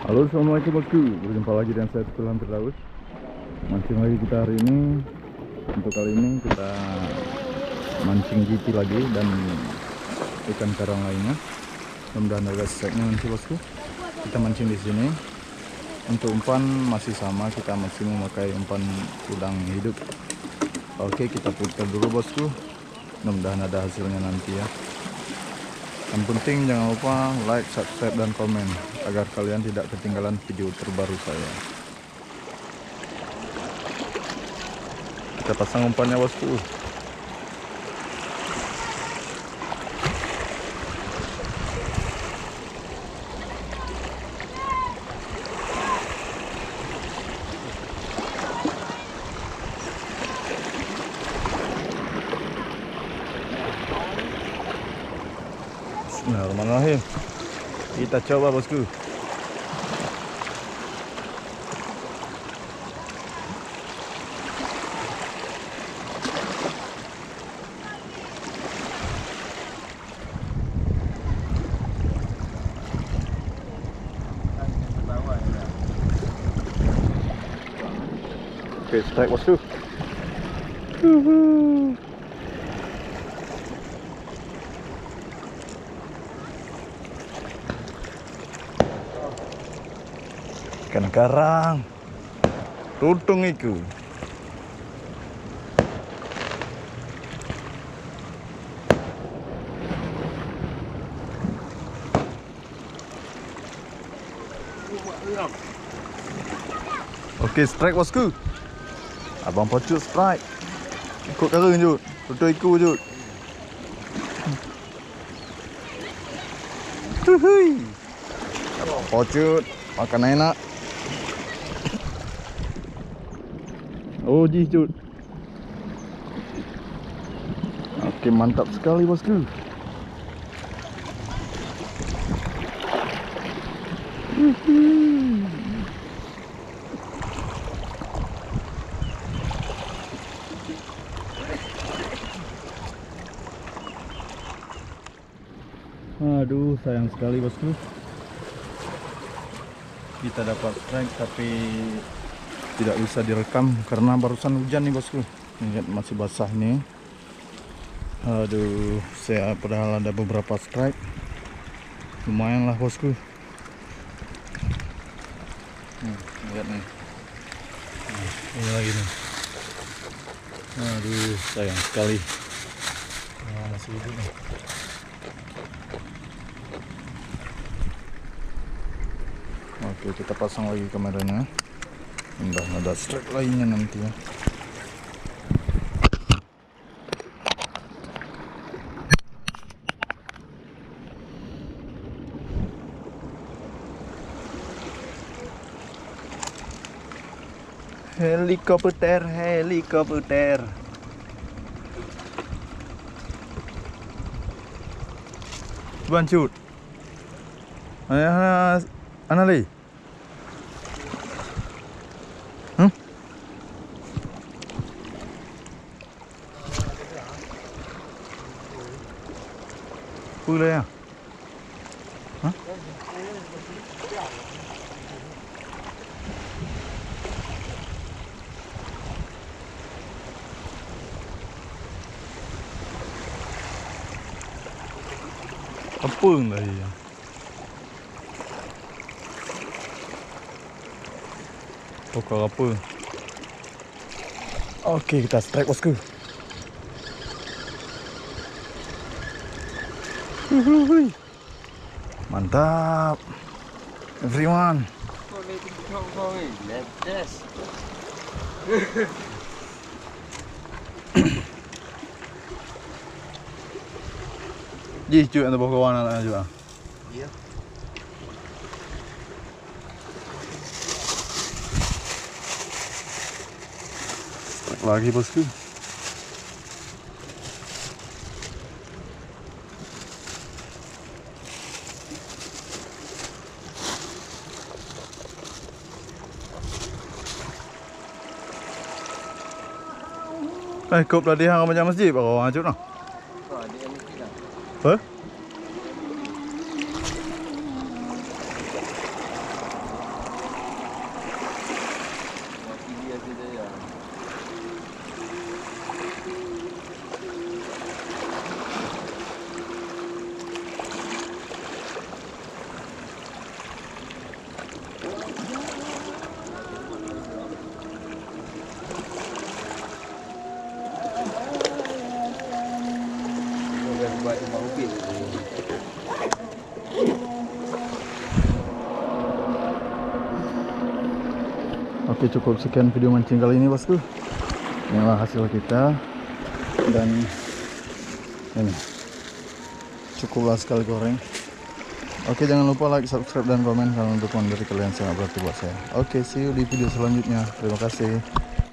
Halo, assalamualaikum bosku. Berjumpa lagi dengan saya Tuhan Firdaus. Mancing lagi kita hari ini. Untuk kali ini kita mancing GT lagi dan ikan karang lainnya. Mudah-mudahan ada strike-nya nanti bosku. Kita mancing di sini. Untuk umpan masih sama, kita masih memakai umpan udang hidup. Oke, kita putar dulu bosku. Mudah-mudahan ada hasilnya nanti ya. Yang penting jangan lupa like, subscribe, dan komen agar kalian tidak ketinggalan video terbaru saya. Kita pasang umpannya bosku. Bismillahirrahmanirrahim. Kita coba bosku. Oke, strike bosku. Ikan karang tutung iku. Oke, strike bosku. Abang Pocut strike. Ikut karang Jud. Betul ikut Jud. Tuhui. Abang Pocut makan enak. Oh Jud. Oke, mantap sekali bosku. Aduh, sayang sekali bosku. Kita dapat strike tapi tidak bisa direkam karena barusan hujan nih bosku. Lihat masih basah nih. Aduh, saya padahal ada beberapa strike. Lumayan lah bosku. Lihat nih. Ini lagi nih. Aduh, sayang sekali. Masih hidup nih. Oke, kita pasang lagi kameranya. Udah ada strike lainnya nanti ya. Helikopter. Bancut. Anali. Pula ya. Hah? Apa lah ya? Pokok apa? Oke, kita strike bosku. Mantap, everyone. Ji, cuy, anda bawa kawan anak juga. Iya. Strike lagi bosku. Cụp là đi hàng bên nhà masjid bảo chút nào. Hả? Oke, cukup sekian video mancing kali ini bosku. Inilah hasil kita. Dan ini cukuplah sekali goreng. Oke, jangan lupa like, subscribe, dan komen karena dukungan dari kalian sangat berarti buat saya. Oke, see you di video selanjutnya. Terima kasih.